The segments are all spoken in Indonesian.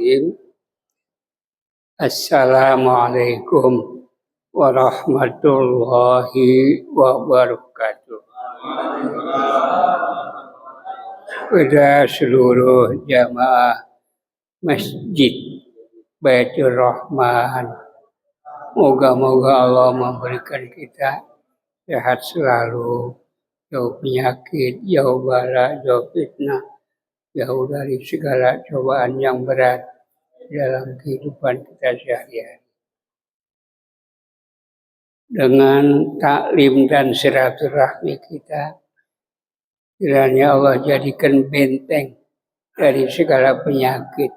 Bismillahirrahmanirrahim. Assalamualaikum warahmatullahi wabarakatuh. Kepada seluruh jamaah Masjid Baitur Rahman, moga-moga Allah memberikan kita sehat selalu, jauh penyakit, jauh bala, jauh fitnah, jauh dari segala cobaan yang berat dalam kehidupan kita sehari-hari. Dengan taklim dan silaturahmi kita, kiranya Allah jadikan benteng dari segala penyakit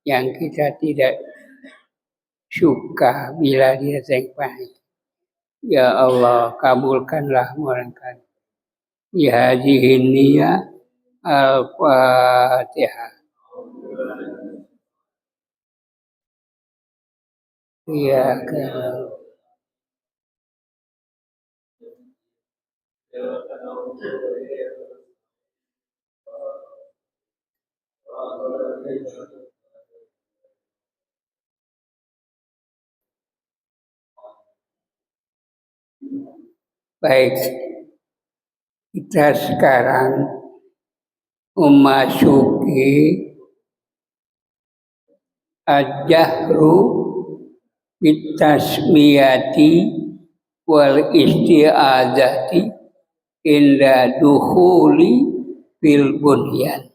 yang kita tidak suka bila didatangkan. Ya Allah, kabulkanlah mereka. Ya hadhihi niyah Al-Fatihah. Ya baik, kita sekarang memasuki al-jahru bitasmiyati wal isti'adzati inda dukhuli fil bunyan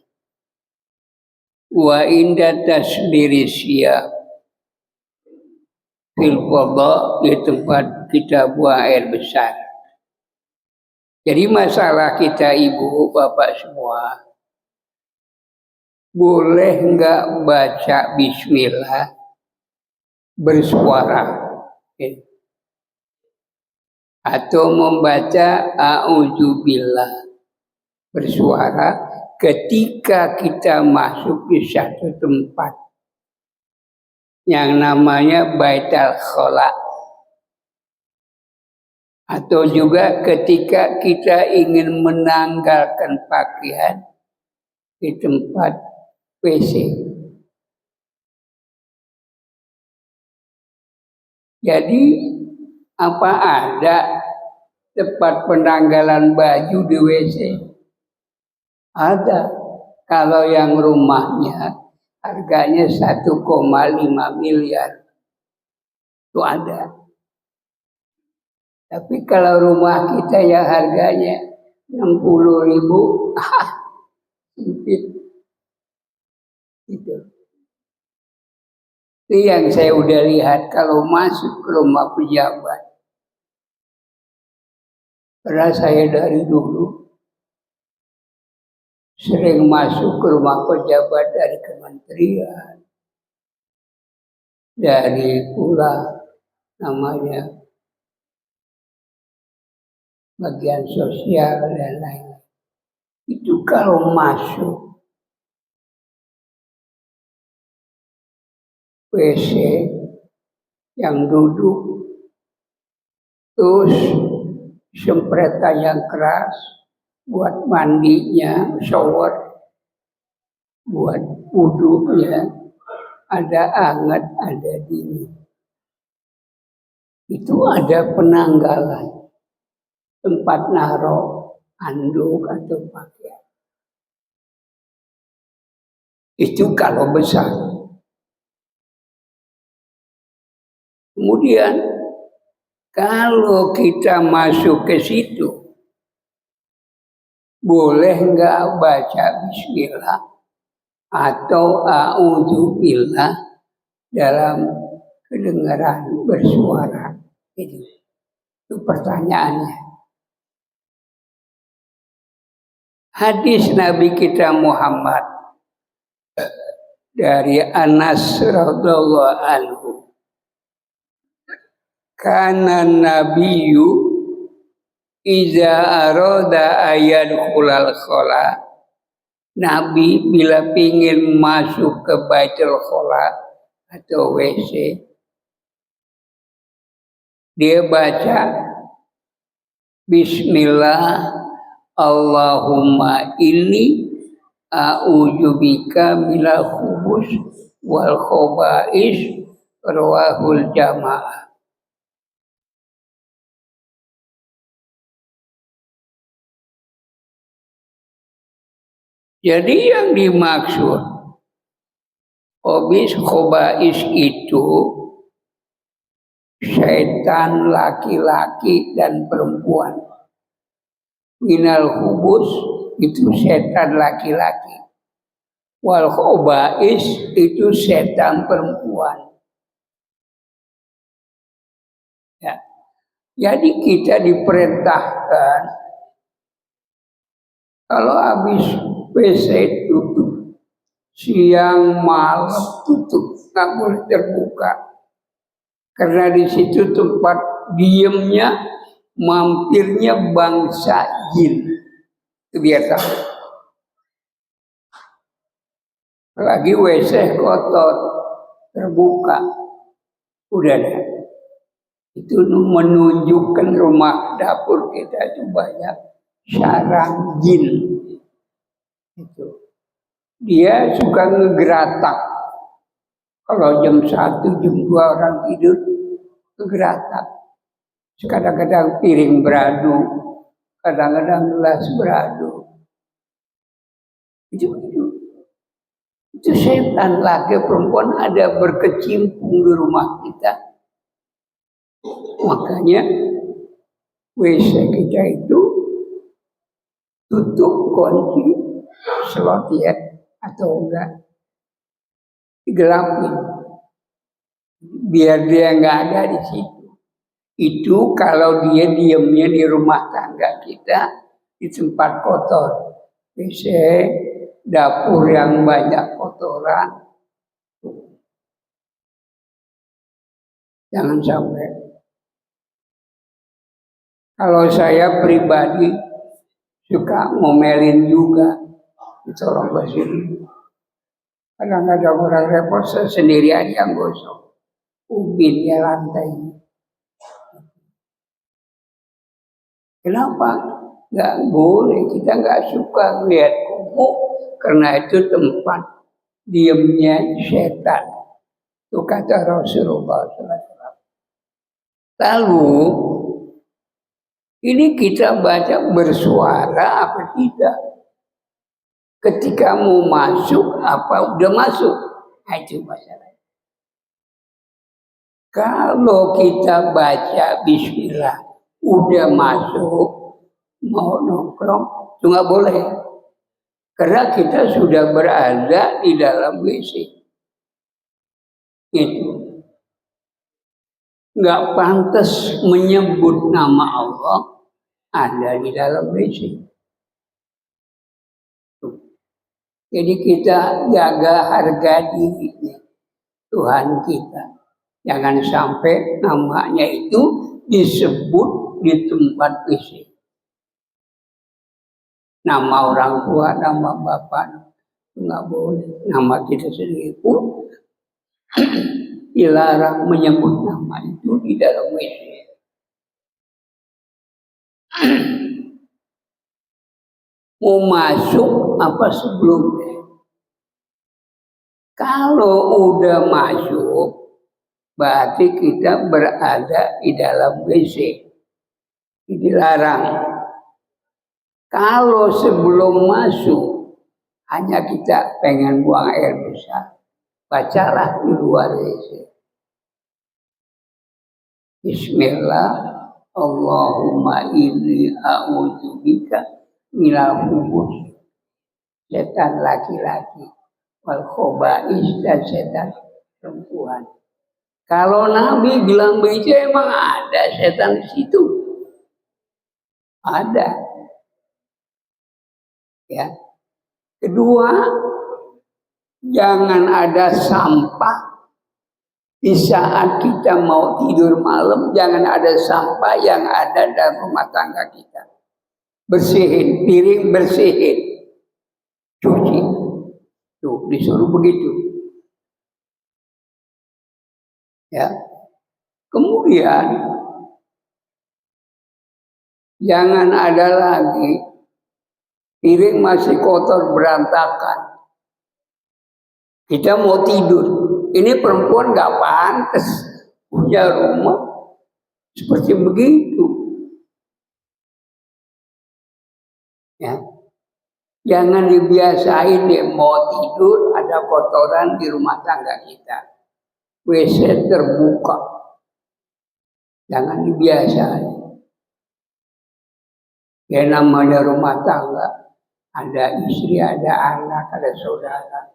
wa inda tasbiri siyam fil fadha, di tempat kita buang air besar. Jadi masalah kita ibu bapak semua, boleh nggak baca bismillah bersuara atau membaca a'udzubillah bersuara ketika kita masuk di satu tempat yang namanya baitul khala, atau juga ketika kita ingin menanggalkan pakaian di tempat WC. Jadi apa ada tempat penanggalan baju di WC? Ada. Kalau yang rumahnya harganya 1,5 miliar itu ada. Tapi kalau rumah kita yang harganya 60.000, sempit. Itu yang saya udah lihat kalau masuk ke rumah pejabat. Karena saya dari dulu sering masuk ke rumah pejabat dari kementerian, dari pula namanya bagian sosial dan lain-lain. Itu kalau masuk WC yang duduk, terus sempretan yang keras buat mandinya, shower, buat wudhunya, ada hangat, ada dingin. Itu ada penanggalan tempat naruh handuk atau pakaian. Itu kalau besar. Kemudian kalau kita masuk ke situ, boleh nggak baca bismillah atau a'udzubillah dalam kedengaran bersuara? Itu pertanyaannya. Hadis Nabi kita Muhammad dari Anas radhiyallahu anhu, kana nabiyyu iza arada ayadkhulal khala, Nabi bila pingin masuk ke baitul khala atau WC, dia baca bismillah Allahumma inni a'udzubika minal khubus wal khobais rawahul jamaah. Jadi yang dimaksud khobis khobais itu setan laki-laki dan perempuan. Minal hubus itu setan laki-laki. Wal khobais itu setan perempuan. Ya. Jadi kita diperintahkan kalau habis WC tutup, siang malam tutup, nggak boleh terbuka. Karena di situ tempat diamnya, mampirnya bangsa jin. Itu biar tahu. Lagi WC kotor, terbuka, udah deh. Itu menunjukkan rumah dapur kita itu banyak sarang jin. Itu. Dia suka ngegeratak. Kalau jam 1, jam 2 orang tidur, ngegeratak. Kadang-kadang piring beradu, kadang-kadang gelas beradu. Itu setan laki perempuan ada berkecimpung di rumah kita. Makanya WC kita itu tutup kunci slot ya atau enggak digelapin biar dia enggak ada di situ. Itu kalau dia diamnya di rumah tangga kita di tempat kotor, WC, dapur yang banyak kotoran, jangan sampai. Kalau saya pribadi suka ngomelin juga, ditolong bersih. Kadang-kadang orang repot, saya sendiri aja yang gosok ubinnya lantai. Kenapa? Nggak boleh, kita nggak suka lihat kumuh karena itu tempat diamnya setan. Itu kata Rasulullah SAW. Lalu ini kita baca bersuara apa tidak? Ketika mau masuk apa udah masuk? Nah, itu masalah. Kalau kita baca bismillah udah masuk mau nongkrong itu nggak boleh. Karena kita sudah berada di dalam WC. Itu nggak pantas menyebut nama Allah ada di dalam WC. Jadi kita jaga harga diri Tuhan kita. Jangan sampai namanya itu disebut di tempat WC. Nama orang tua, nama bapak, nggak boleh. Nama kita sendiri pun dilarang menyebut nama itu di dalam WC. Mau masuk apa sebelumnya? Kalau udah masuk, berarti kita berada di dalam WC. Dilarang. Kalau sebelum masuk, hanya kita pengen buang air besar, bacalah di luar WC. Bismillah, Allahumma inni a'udzubika minal hubus, setan laki-laki, wal khobais dan setan perempuan. Kalau Nabi bilang begitu emang ada setan di situ? Ada. Ya. Kedua, jangan ada sampah di saat kita mau tidur malam. Jangan ada sampah yang ada dalam rumah tangga kita. Bersihin piring, bersihin, cuci. Tuh disuruh begitu. Ya. Kemudian jangan ada lagi piring masih kotor berantakan. Kita mau tidur. Ini perempuan nggak pantas punya rumah seperti begitu. Ya. Jangan dibiasain deh mau tidur ada kotoran di rumah tangga kita. WC terbuka. Jangan dibiasain. Ya namanya rumah tangga. Ada istri, ada anak, ada saudara.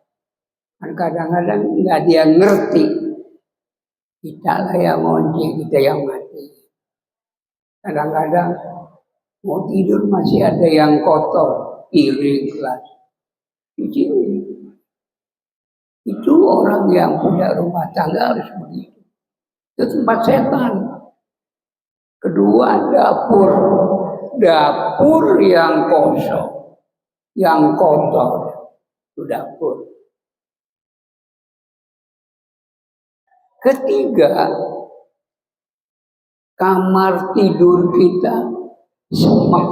Kan kadang-kadang nggak ada yang ngerti. Kita lah yang ngunci, kita yang mati. Kadang-kadang mau tidur masih ada yang kotor. Piring, gelas. Itu orang yang punya rumah tangga harus begitu. Itu tempat setan. Kedua, dapur yang kosong, yang kotor, itu dapur. Ketiga, kamar tidur kita semak,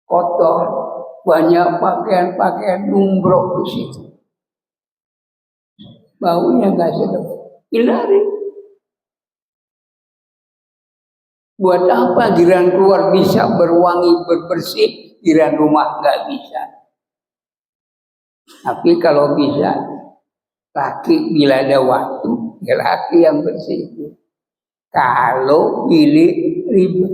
kotor, banyak pakaian-pakaian numbrok di situ. Baunya nggak sedap. Hindari. Buat apa jiran keluar bisa berwangi, berbersih, jiran rumah nggak bisa. Tapi kalau bisa, laki bila ada waktu, ya laki yang bersih. Kalau bilik ribet.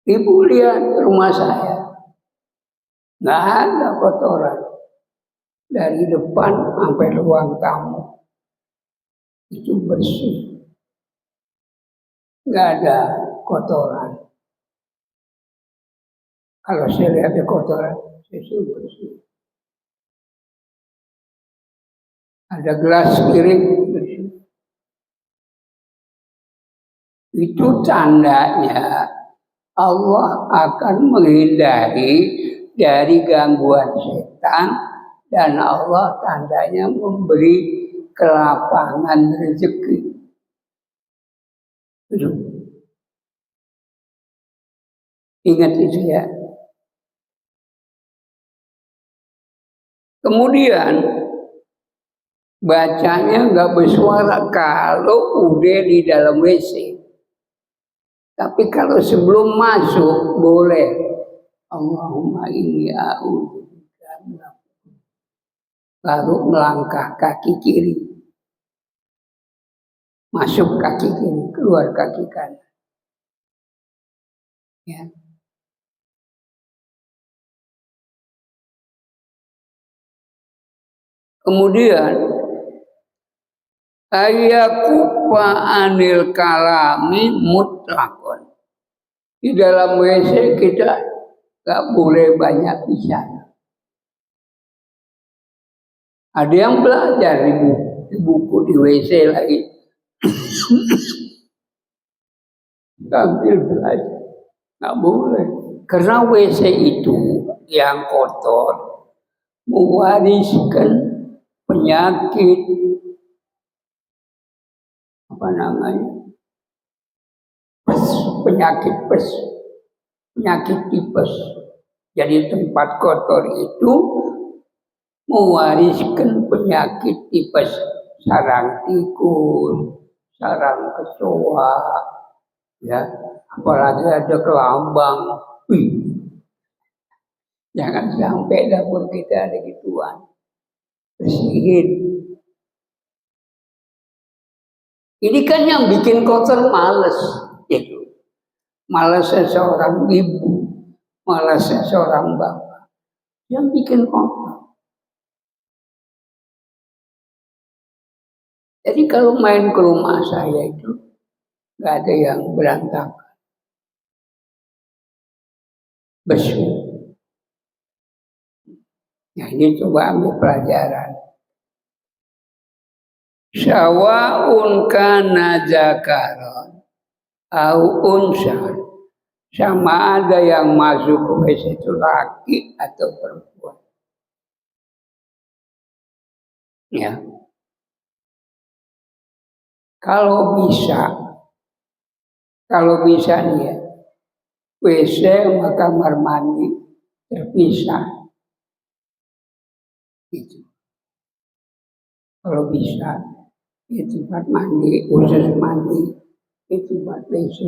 Ibu lihat rumah saya, nggak ada kotoran. Dari depan sampai ruang tamu. Itu bersih. Nggak ada kotoran. Kalau saya lihat ada kotoran, saya suruh bersih. Ada gelas piring bersih. Itu tandanya Allah akan menghindari dari gangguan setan dan Allah tandanya memberi kelapangan rezeki. Ingat itu ya. Kemudian bacanya nggak bersuara kalau udah di dalam WC. Tapi kalau sebelum masuk boleh. Allahumma inni a'udzubika. Baru melangkah kaki kiri. Masuk kaki kiri, keluar kaki kanan. Ya. Kemudian ayakufa anil kalami mutlakon. Di dalam WC kita gak boleh banyak bicara. Ada yang belajar di buku di WC lagi. Sambil belajar. Gak boleh. Karena WC itu yang kotor mewariskan penyakit penyakit tipes. Jadi tempat kotor itu mewariskan penyakit tipes, sarang tikus, sarang kecoa, ya, apalagi ada kelambang. Jangan sampai dapur kita ada gituan. Bersihin. Ini kan yang bikin kotor males itu. Malesnya seorang ibu, malesnya seorang bapak. Yang bikin kotor. Jadi kalau main ke rumah saya itu nggak ada yang berantakan. Bersih. Nah ini coba ambil pelajaran. Sawa'un kana zakaron au unsa. Sama ada yang masuk ke WC itu laki atau perempuan. Ya. Kalau bisa nih ya, WC sama kamar mandi terpisah. Itu kalau bisa itu tempat mandi khusus mandi, itu tempat WC.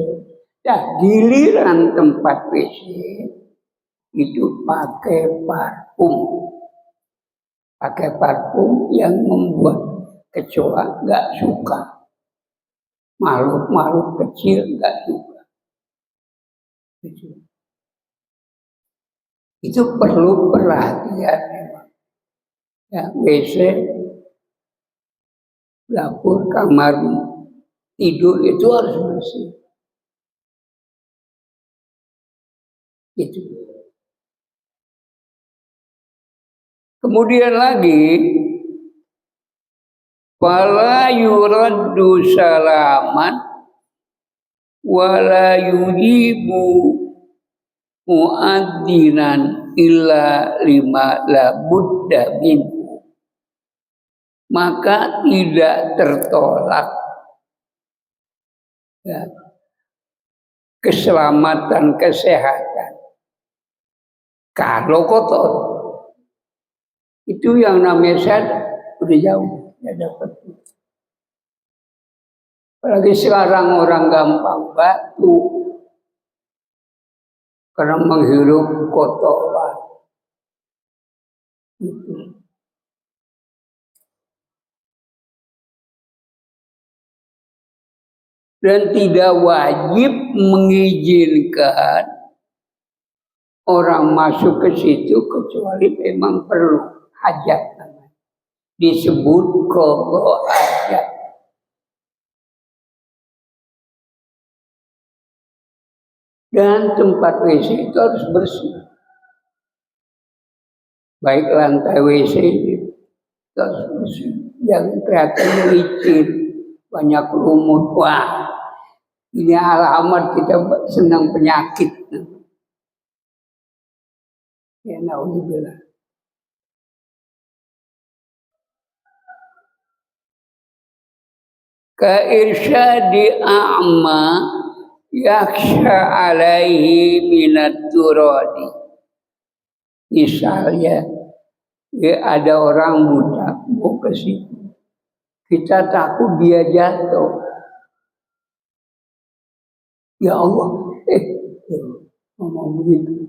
Nah, giliran tempat WC itu pakai parfum. Pakai parfum yang membuat kecoa nggak suka. Makhluk-makhluk kecil nggak suka. Itu perlu perhatian memang. Ya, WC, dapur, kamar tidur itu harus bersih. Itu. Kemudian lagi, fala yuraddu salaman wala yujibu muadzinan illa lima la budda minhu. Maka tidak tertolak ya, keselamatan kesehatan kalau kotor. Itu yang namanya sadar udah jauh ya dapat. Apalagi sekarang orang gampang batu karena menghirup kotoran. Dan tidak wajib mengizinkan orang masuk ke situ kecuali memang perlu hajat. Disebut qadha hajat. Dan tempat WC itu harus bersih. Baik lantai WC itu harus bersih. Jangan kelihatan licin, banyak lumut. Wah, ini alamat kita senang penyakit. Ya, naudzubillah. Ka irsyadi a'ma yakhsha alaihi minat turadi. Misalnya ya ada orang buta mau ke situ, kita takut dia jatuh. Ya Allah, ngomong begitu.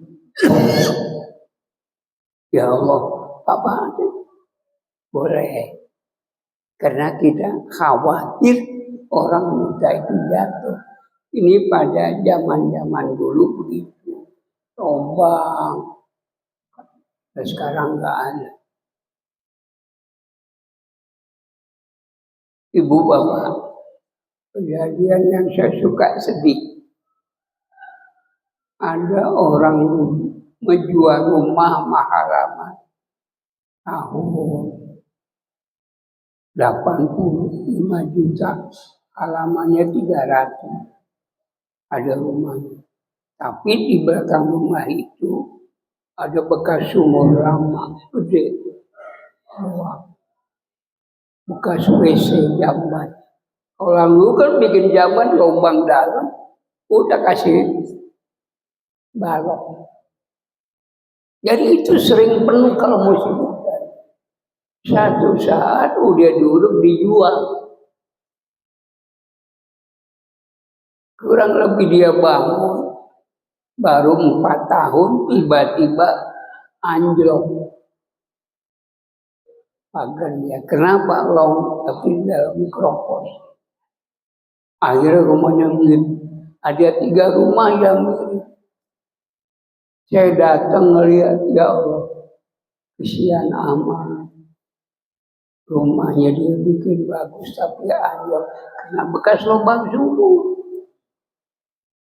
Ya Allah, apa boleh? Karena kita khawatir orang buta itu jatuh. Ini pada zaman-zaman dulu begitu. Tombang. Dan sekarang nggak ada. Ibu bapak, kejadian yang saya suka sedih. Ada orang menjual rumah mahalaman tahun 85 juta, halamannya 300. Ada rumahnya. Tapi di belakang rumah itu ada bekas sumur lama, gede. Bekas WC jamban. Orang dulu kan bikin jamban lubang dalam, udah kasih balok. Jadi itu sering penuh kalau musim hujan. Satu saat udah duduk dijual. Kurang lebih dia bangun baru 4 tahun tiba-tiba anjlok pagarnya. Kenapa? Long tapi dalam mikrofon. Akhirnya rumahnya mirip. Ada 3 rumah yang mirip. Saya datang ngelihat, ya Allah, kesian amat. Rumahnya dia bikin bagus tapi anjlok karena bekas lubang sumur.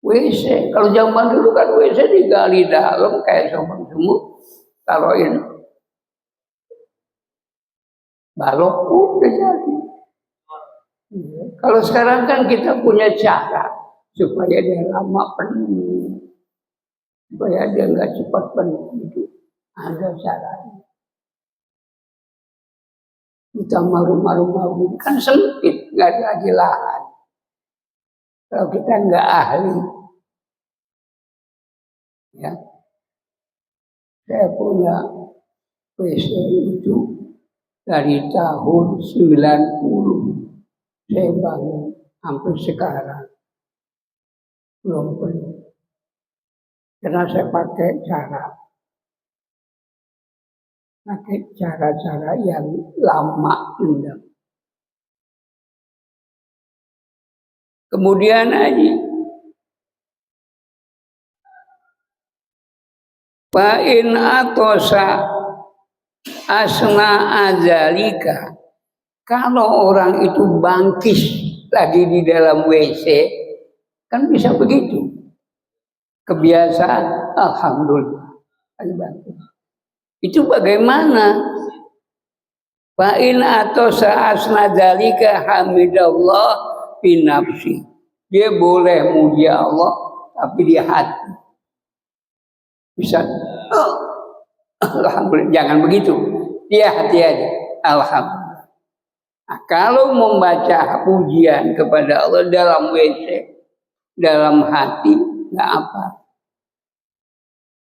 WC, kalau zaman dulu kan WC digali dalam kayak lubang sumur, taruhin balok udah jadi. Kalau sekarang kan kita punya cara supaya dia lama penuh, supaya dia nggak cepat penuh itu ada caranya. Utama rumah-rumah ini kan sempit, nggak ada lagi lahan. Kalau kita nggak ahli, ya, saya punya WC itu dari tahun 90 saya bangun sampai sekarang belum penuh. Karena saya pakai cara yang lama. Kemudian lagi fa'in atosa asna azalika, kalau orang itu bangkis lagi di dalam WC, kan bisa begitu. Kebiasaan, alhamdulillah. Itu bagaimana? Fa'in atosa asna azalika hamidallah binafsi. Dia boleh muji Allah, tapi di hati. Bisa, alhamdulillah, jangan begitu. Dia hati aja, alhamdulillah. Nah, kalau membaca pujian kepada Allah dalam WC, dalam hati, nggak apa.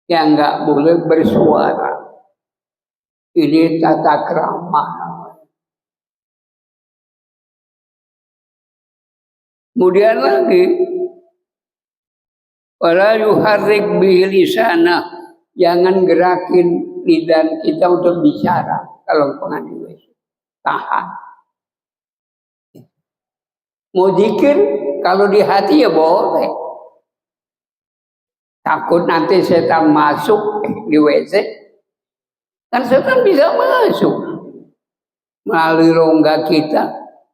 Yang nggak boleh bersuara. Ini tata krama. Kemudian lagi, wala yuharrik bihi lisanah, jangan gerakin lidah kita untuk bicara kalau pengen di WC. Tahan. Mau zikir kalau di hati ya boleh. Takut nanti setan masuk di WC. Kan setan bisa masuk melalui rongga kita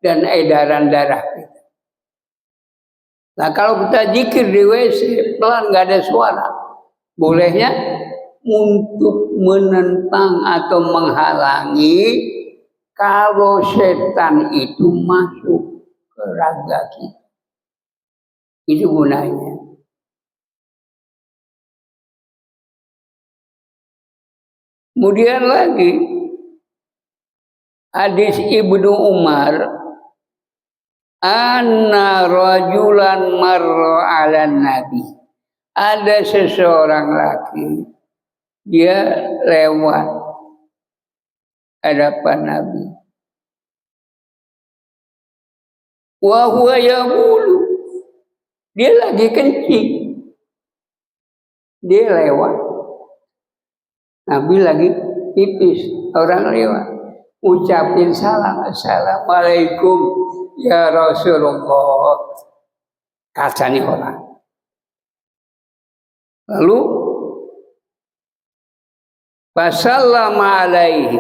dan edaran darah kita. Nah kalau kita zikir di WC pelan nggak ada suara, bolehnya untuk menentang atau menghalangi kalau setan itu masuk ke raga kita. Itu gunanya. Kemudian lagi hadis Ibnu Umar, anna rajulan marra 'ala nabi. Ada seseorang laki, dia lewat hadapan Nabi. Wa huwa yaqulu, dia lagi kencing. Dia lewat. Nabi lagi pipis, orang lewat. Ucapin salam, assalamualaikum ya Rasulullah. Katanya orang. Lalu fasallama alaihi,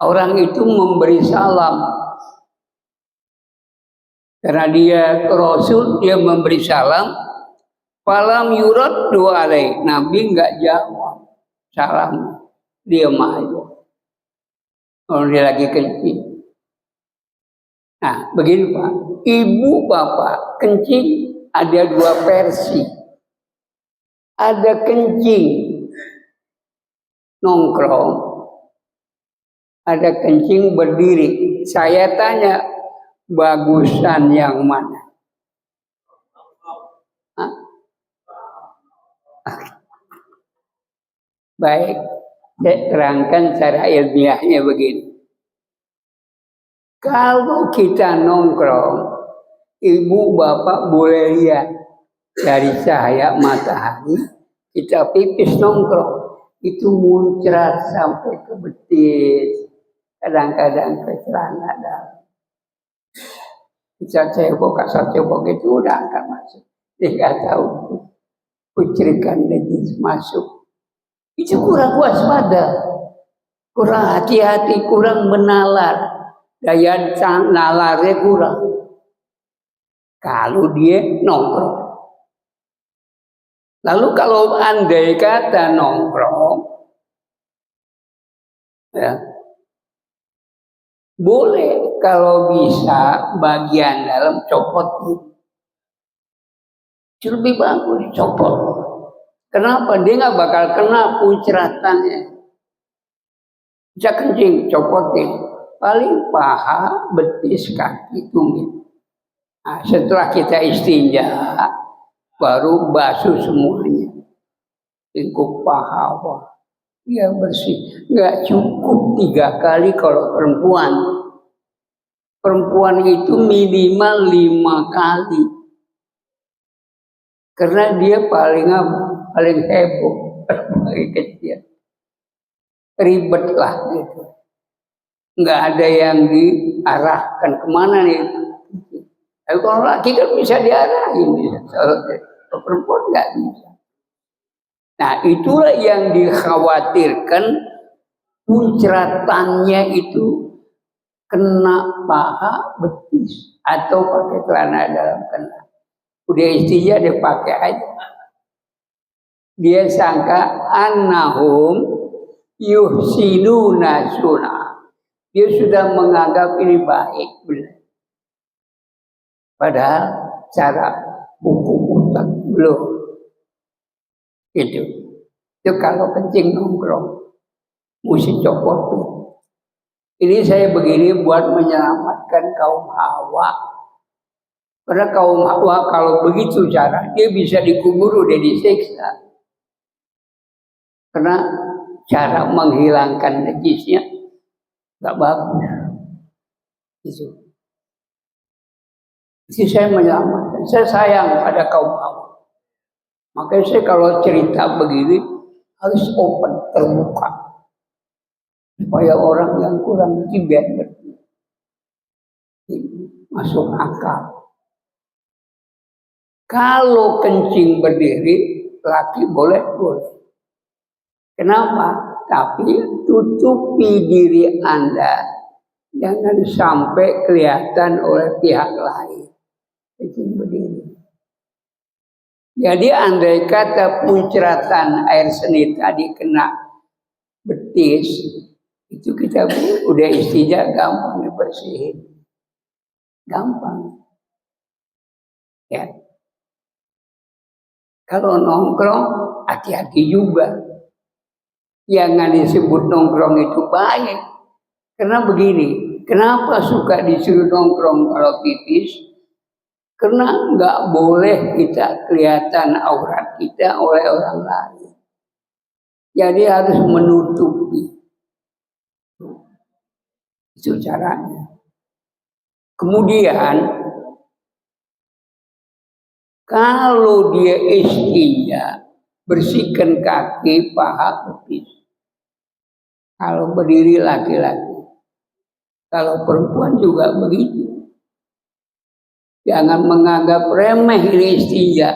orang itu memberi salam. Karena dia Rasul, dia memberi salam. Falam yurad dua alaihi, Nabi enggak jawab salam, diam aja. Kalau dia lagi kencing. Nah, begini Pak, ibu bapak kencing ada dua versi. Ada kencing nongkrong, ada kencing berdiri. Saya tanya, bagusan yang mana? Hah? Baik, saya terangkan secara ilmiahnya begini. Kalau kita nongkrong, ibu bapak boleh lihat dari cahaya matahari, kita pipis nongkrong, itu muncrat sampai ke betis, kadang-kadang ke celana dalam. Bisa cebok itu udah akan masuk. Dia nggak tahu kucirikan najis masuk. Itu kurang waspada, kurang hati-hati, kurang menalar. Daya nalarnya kurang. Kalau dia nongkrong. Lalu kalau andai kata nongkrong, ya, boleh kalau bisa bagian dalam copot. Itu lebih bagus copot. Kenapa? Dia nggak bakal kena puncratannya. Bisa kencing, copotin. Paling paha, betis, kaki, tumit. Nah, setelah kita istinja, baru basuh semuanya. Lingkup paha, dia bersih. Nggak cukup 3 kali kalau perempuan. Perempuan itu minimal 5 kali. Karena dia paling heboh, paling kecil. Ribet lah gitu. Nggak ada yang diarahkan kemana nih. Tapi kalau laki kan bisa diarahin. Kalau perempuan nggak bisa. Nah itulah yang dikhawatirkan, muncratannya itu kena paha betis atau pakai celana dalam kena. Udah istrinya dia pakai aja. Dia sangka annahum yuhsinuna sunnah. Dia sudah menganggap ini baik, benar. Padahal cara hukum mutlak belum. Itu kalau kencing nongkrong mesti copot tuh. Ini saya begini buat menyelamatkan kaum Hawa. Karena kaum Hawa kalau begitu cara dia bisa dikubur udah disiksa. Karena cara menghilangkan najisnya nggak bagus. Itu saya menyelamatkan. Saya sayang pada kaum Hawa. Makanya saya kalau cerita begini harus open, terbuka. Supaya orang yang kurang biar ngerti. Masuk akal. Kalau kencing berdiri, laki boleh. Kenapa? Tapi tutupi diri Anda. Jangan sampai kelihatan oleh pihak lain. Kencing berdiri. Jadi andai kata muncratan air seni tadi kena betis, itu kita udah istijah gampang dibersihin. Gampang. Ya. Kalau nongkrong, hati-hati juga. Jangan disebut nongkrong itu baik. Karena begini, kenapa suka disuruh nongkrong kalau pipis? Karena nggak boleh kita kelihatan aurat kita oleh orang lain. Jadi harus menutupi. Itu caranya. Kemudian, kalau dia istinja, bersihkan kaki, paha, betis. Kalau berdiri laki-laki. Kalau perempuan juga begitu. Jangan menganggap remeh ini istinja.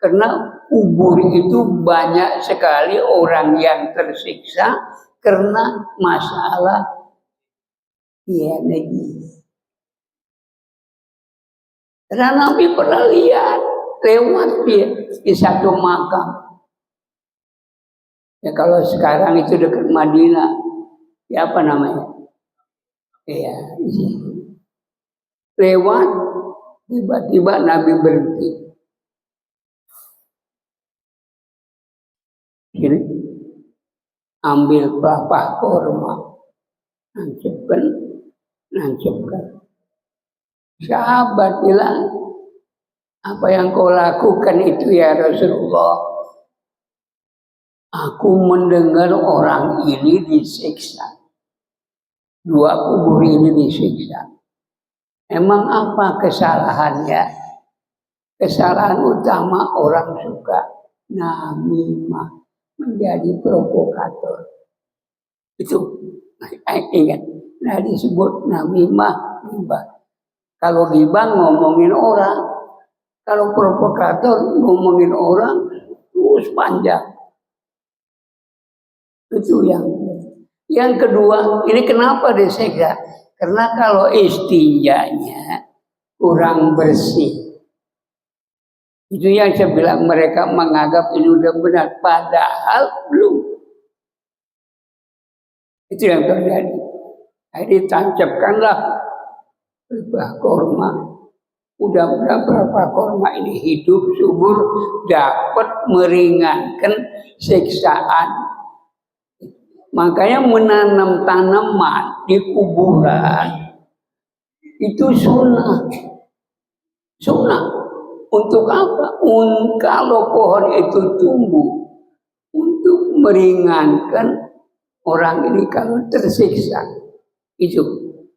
Karena kubur itu banyak sekali orang yang tersiksa karena masalah najis. Karena Nabi pernah lihat lewat dia di satu makam. Ya kalau sekarang itu dekat Madinah, ya apa namanya? Ya, lewat tiba-tiba Nabi berhenti. Ini ambil pelepah korma, nancapkan. Sahabat bilang, apa yang kau lakukan itu ya Rasulullah? Aku mendengar orang ini disiksa. 2 kubur ini disiksa. Emang apa kesalahannya? Kesalahan utama orang suka namimah, menjadi provokator. Itu ingat. Nah disebut namimah, ghibah. Kalau ghibah ngomongin orang, kalau provokator ngomongin orang terus panjang. Itu yang kedua, ini kenapa disiksa? Karena kalau istinjanya kurang bersih. Itu yang saya bilang, mereka menganggap ini udah benar, padahal belum. Itu yang terjadi. Jadi tancapkanlah pelepah korma. Mudah-mudahan pelepah korma ini hidup subur, dapat meringankan siksaan. Makanya menanam tanaman di kuburan itu sunnah. Sunnah. Untuk apa? Kalau pohon itu tumbuh untuk meringankan orang ini kalau tersiksa, itu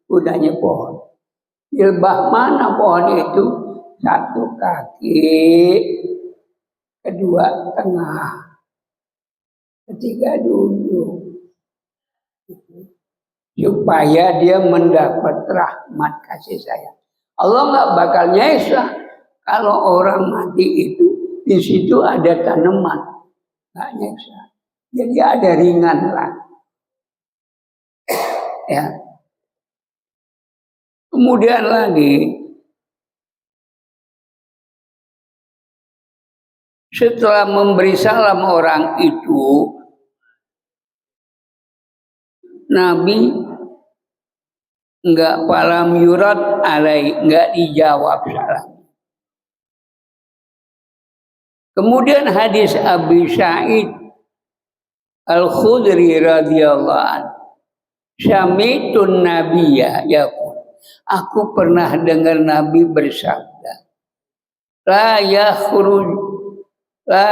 gunanya pohon. Di lebah mana pohon itu? Satu kaki, kedua tengah, ketiga duduk. Supaya dia mendapat rahmat kasih sayang. Allah nggak bakal nyiksa kalau orang mati itu di situ ada tanaman, nggak nyiksa. Jadi ada ringan lah. Ya. Kemudian lagi, setelah memberi salam orang itu, Nabi enggak falam yurat alai, enggak dijawab salam. Kemudian hadis Abi Sa'id Al-Khudri radhiyallahu anhu, syamitun nabiyya yaqul, aku pernah dengar Nabi bersabda, la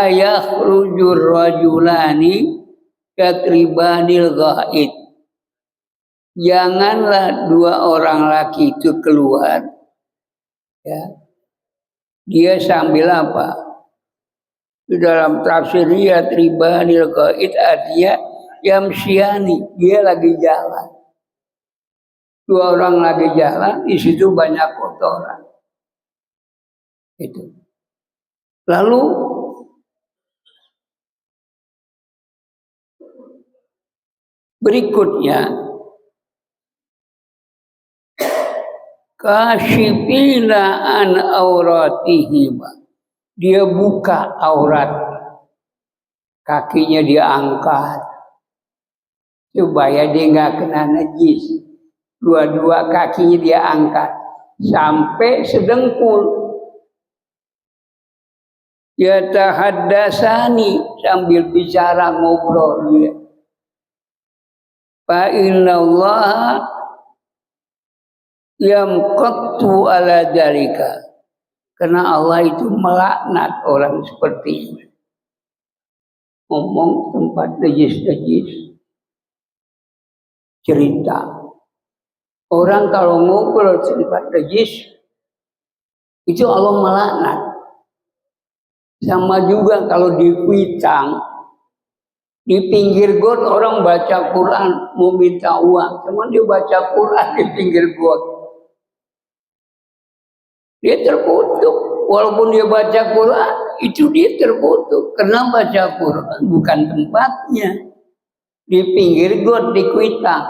yakhrujur rajulani katribanil ghaid. Janganlah dua orang laki itu keluar, ya. Dia sambil apa? Di dalam tafsirnya tribanil ghaid artinya yamsyani, dia lagi jalan. Dua orang lagi jalan, di situ banyak kotoran. Itu. Lalu berikutnya, kasyifina an auratihim, dia buka aurat, kakinya dia angkat supaya dia nggak kena najis. Dua-dua kakinya dia angkat sampai sedengkul. Ya tahaddasani, sambil bicara ngobrol dia. Fa innallaha yamqattu ala dzalika, karena Allah itu melaknat orang seperti ini. Ngomong tempat najis-najis, cerita. Orang kalau ngobrol tempat najis, itu Allah melaknat. Sama juga kalau di Kuitang, di pinggir got orang baca Quran mau minta uang, cuman dia baca Quran di pinggir got. Dia terkutuk, walaupun dia baca Quran, itu dia terkutuk karena baca Quran bukan tempatnya. Di pinggir got di Kuitang,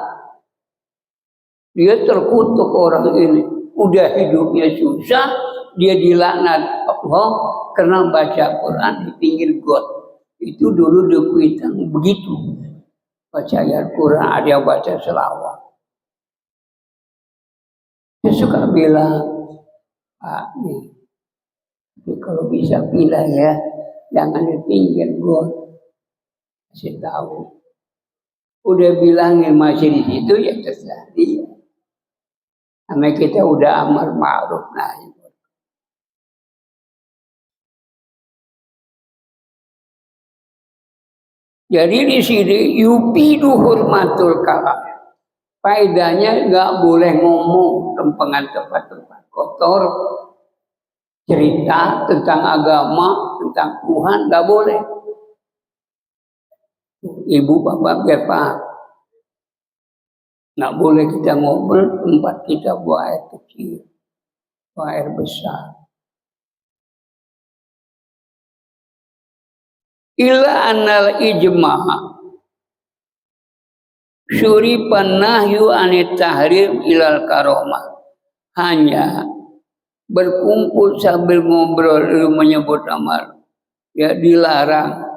dia terkutuk orang ini. Udah hidupnya susah, dia dilaknat Allah karena baca Quran di pinggir got. Itu dulu di Kuitang begitu. Baca ayat Quran, ada yang baca selawat. Dia suka bilang, Pak, nih, kalau bisa pilih ya, jangan di pinggir got. Kasih tahu. Udah bilangin masih di situ ya terserah dia. Karena kita udah amar ma'ruf nahi. Jadi di sini yupidu hurmatul kalam. Faedahnya nggak boleh ngomong tentang tempat-tempat kotor, cerita tentang agama, tentang Tuhan, nggak boleh. Ibu bapak biar paham. Nggak boleh kita ngobrol tempat kita buang air kecil, buang air besar. Illa annal ijma' syuripan nahyu anit tahrim ilal karomah. Hanya berkumpul sambil ngobrol menyebut nama, ya dilarang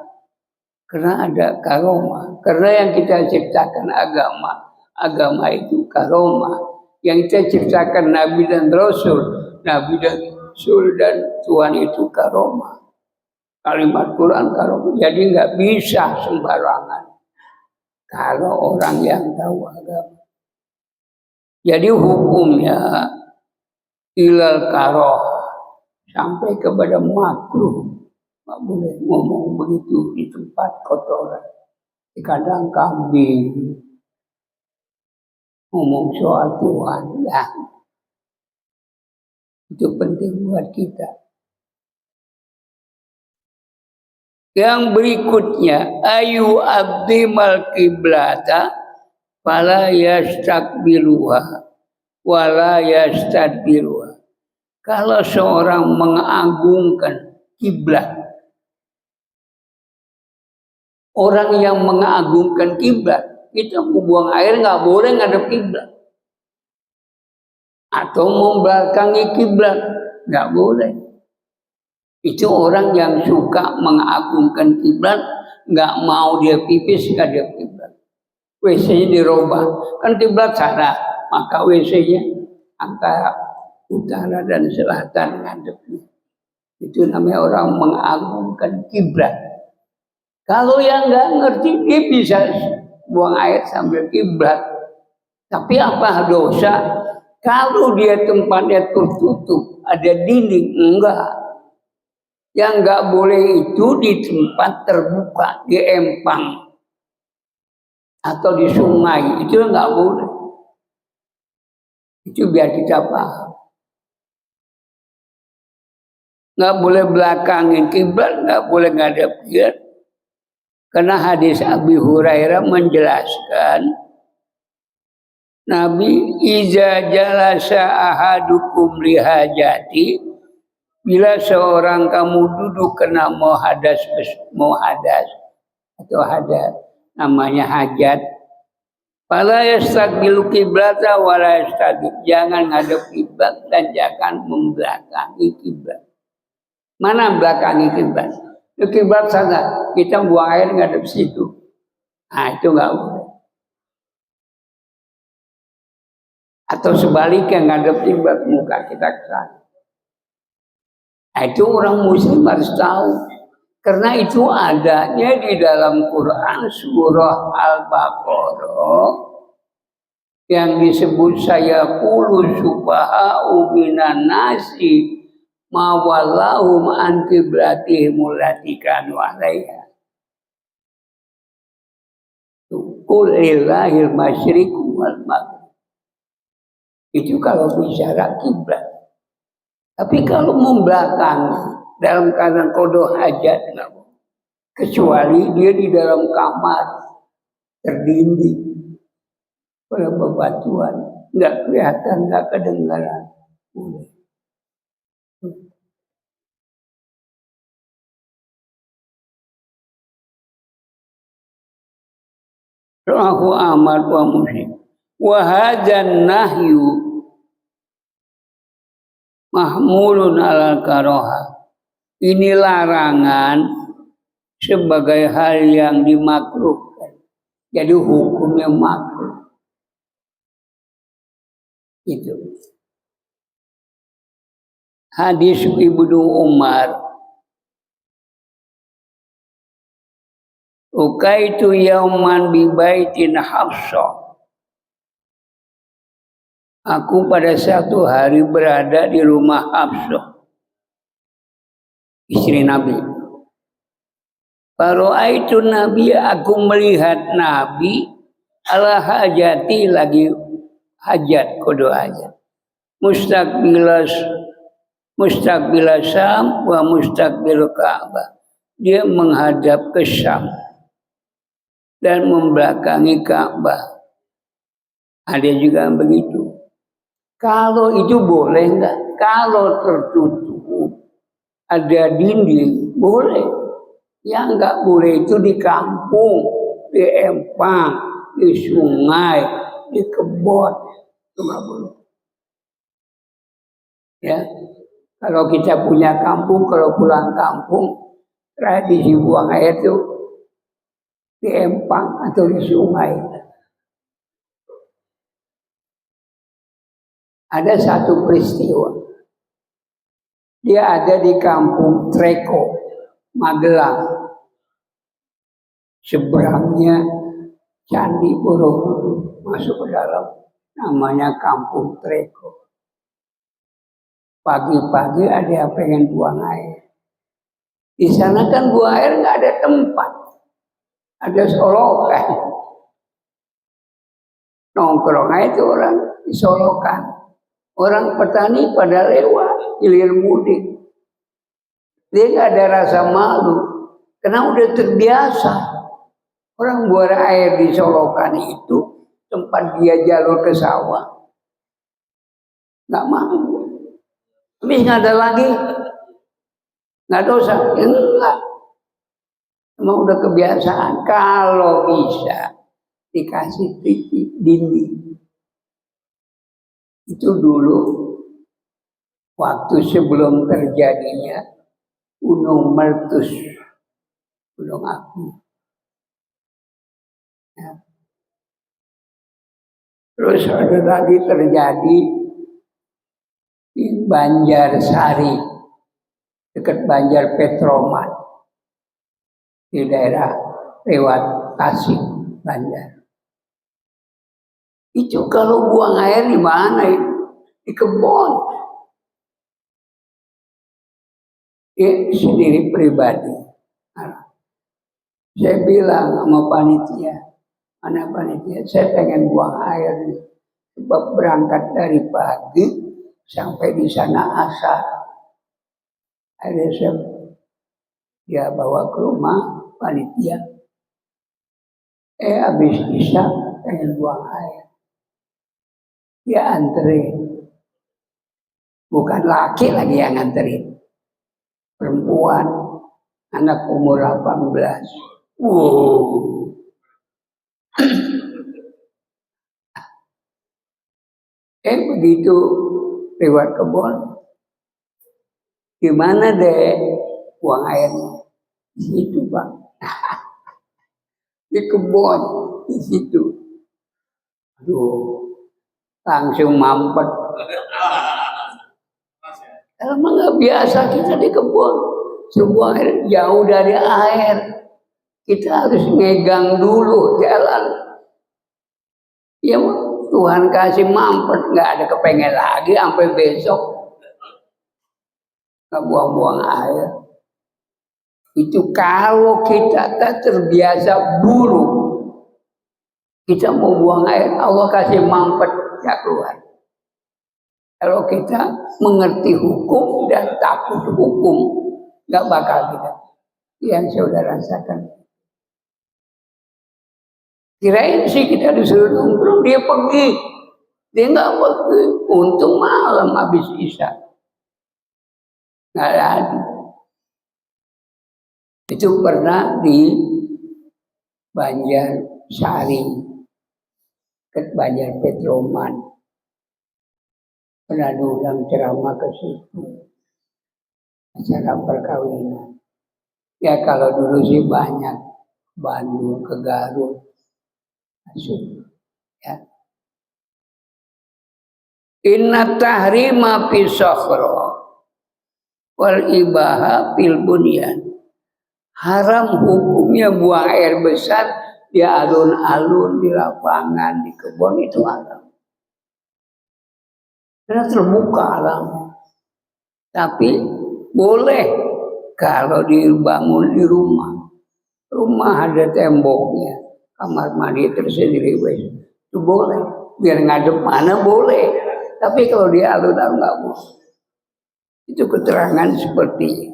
karena ada karomah. Karena yang kita ciptakan agama itu karomah. Yang kita ciptakan Nabi dan Rasul dan Tuhan itu karomah. Kalimat Quran karomah. Jadi nggak bisa sembarangan kalau orang yang tahu agama. Jadi hukumnya ilal karoh, sampai kepada makruh. Nggak boleh ngomong begitu di tempat kotoran. di kandang kambing, ngomong soal Tuhan, ya itu penting buat kita. Yang berikutnya, ayu abdi mal kiblata fala yastakbiluha wala yastadbiruha. Kalau seorang mengagungkan kiblat, orang yang mengagungkan kiblat, kita mau buang air nggak boleh ngadep kiblat, atau membelakangi kiblat nggak boleh. Itu orang yang suka mengagungkan kiblat, nggak mau dia pipis ngadep kiblat. WC-nya dirubah, kan kiblat sana, maka WC-nya antara utara dan selatan ngadepnya. Itu namanya orang mengagungkan kiblat. Kalau yang nggak ngerti, dia bisa buang air sambil kiblat. Tapi apa dosa? Kalau dia tempatnya tertutup, ada dinding, enggak. Yang nggak boleh itu di tempat terbuka, di empang atau di sungai, itu nggak boleh. Itu biar kita paham. Nggak boleh belakangin kiblat, nggak boleh ngadep kiblat. Karena hadis Abi Hurairah menjelaskan, Nabi iza jalasa ahadukum lihajati, bila seorang kamu duduk kena mau hadas atau hadas, namanya hajat, fala yastaqbilu qiblata wala yastadbir, jangan ngadep kiblat dan jangan membelakangi kiblat. Mana belakangi kiblat? Kiblat sana, kita buang air ngadep situ. Nah, itu nggak boleh. Atau sebaliknya ngadep kiblat, muka kita ke sana. Nah, itu orang muslim harus tahu. Karena itu adanya di dalam Quran surah Al-Baqarah yang disebut saya qulu subha'u minan nasi ma wallahum an qiblatihim allati kanu 'alaiha. Qul lillahil masyriqu wal maghrib. Itu kalau bicara kiblat. Tapi kalau membelakang dalam keadaan qada hajat, kecuali dia di dalam kamar terdinding pada bebatuan, nggak kelihatan, nggak kedengaran. Rahu Ahmad wa Muslim. Wa hadzan nahyu mahmulun ala karoha. Ini larangan sebagai hal yang dimakruhkan. Jadi hukumnya makruh. Itu. Hadis Ibnu Umar. Ukaitu yauman bi baitin Hafsah. Aku pada satu hari berada di rumah Hafsah, istri Nabi. Faro'aitu Nabi, aku melihat Nabi ala hajati, lagi hajat, kodo hajat. Mustaqbilas Syam wa mustaqbil Ka'bah. Dia menghadap ke Syam dan membelakangi Ka'bah. Ada juga begitu. Kalau itu boleh enggak? Kalau tertutup, ada dinding, boleh. Yang enggak boleh itu di kampung, di empang, di sungai, di kebun. Itu enggak boleh. Ya, kalau kita punya kampung, kalau pulang kampung, tradisi buang air itu di empang atau di sungai. Ada satu peristiwa. Dia ada di kampung Treko, Magelang. Seberangnya Candi Borobudur, masuk ke dalam, namanya kampung Treko. Pagi-pagi ada yang pengen buang air. Di sana kan buang air nggak ada tempat. ada solokan. Nongkrong itu orang disolokan. Orang petani pada lewat, hilir mudik. Dia nggak ada rasa malu, karena udah terbiasa. Orang buang air di solokan itu tempat dia jalur ke sawah, nggak mau. Habis nggak ada lagi, nggak dosa, ya enggak. Emang udah kebiasaan. Kalau bisa dikasih dinding. Itu dulu waktu sebelum terjadinya Gunung Meletus, gunung api. Ya. Terus ada lagi terjadi di Banjarsari, dekat Banjar Petromat, di daerah lewat Tasik, Banjar. Itu kalau buang air di mana itu? Di kebun. Sendiri pribadi. Nah, saya bilang sama panitia, mana panitia, saya pengen buang air. Sebab berangkat dari pagi sampai di sana asar. Akhirnya dia bawa ke rumah panitia. Habis isya pengen buang air. Dia anterin. Bukan laki lagi yang anterin. Perempuan, anak umur 18. Begitu lewat kebun. Gimana deh buang airnya? Di situ, Pak. Di kebun, di situ. Aduh, langsung mampet. Emang nggak biasa kita di kebun, sebuah air jauh dari air, kita harus ngegang dulu jalan. Ya Tuhan kasih mampet, nggak ada kepengen lagi sampai besok nggak buang-buang air. Itu kalau kita tak terbiasa buruk, kita mau buang air, Allah kasih mampet ya keluar. Kalau kita mengerti hukum dan takut hukum, nggak bakal kita. Yang saudara rasakan. Kirain sih kita disuruh nongkrong, dia pergi. Dia nggak pergi. Untung malam habis isya. Nggak ada. Itu pernah di Banjarsari, ke Banjar Petromat. Pernah diundang ceramah ke situ, acara perkawinan. Ya kalau dulu sih banyak, Bandung ke Garut, masuk. Ya. Inna tahrima fi sokhro wal ibaha fil bunyan. Haram hukumnya buang air besar di alun-alun, di lapangan, di kebun, itu haram. Karena terbuka alamnya. Tapi boleh kalau dibangun di rumah. Rumah ada temboknya, kamar mandi tersendiri, itu boleh. Biar ngadep mana boleh. Tapi kalau di alun-alun nggak boleh. Itu keterangan seperti ini.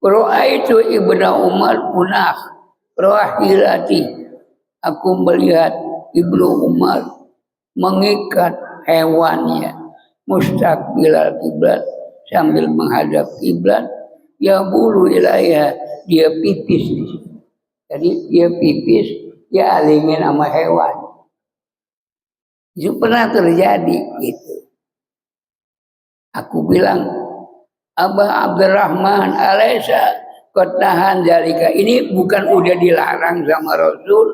Ra'aitu Ibnu Umar punah rahilati. Aku melihat Ibnu Umar mengikat hewannya mustaqbilal kiblat sambil menghadap kiblat. Ya bulu ilaiha, dia pipis di situ. Jadi dia pipis, dia alingin sama hewan. Itu pernah terjadi gitu. Aku bilang, Abah Abdurrahman alaisa qad nahan zalika. Ini bukan udah dilarang sama Rasul.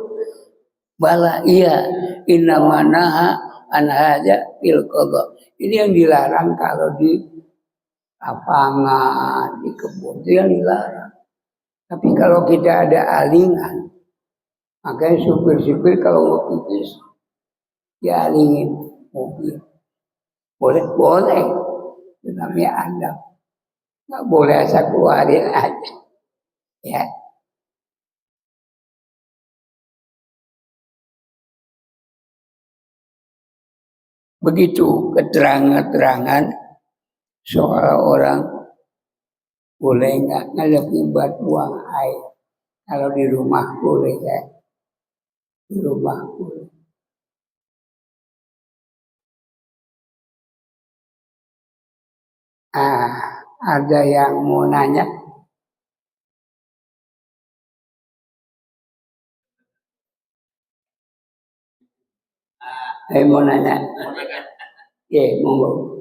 Bala iya, innama naha an hadza fil qada. Ini yang dilarang kalau di lapangan, di kebun, itu yang dilarang. Tapi kalau kita ada alingan, makanya supir-supir kalau mau pipis, ya alingin mobil. Boleh, itu namanya adab. Nggak boleh asal keluarin aja. Ya, begitu keterangan-keterangan soal orang boleh nggak ngelebihin buang air. Kalau di rumah boleh ya, di rumah boleh. Ada yang mau nanya? Mau nanya? Ya, monggo.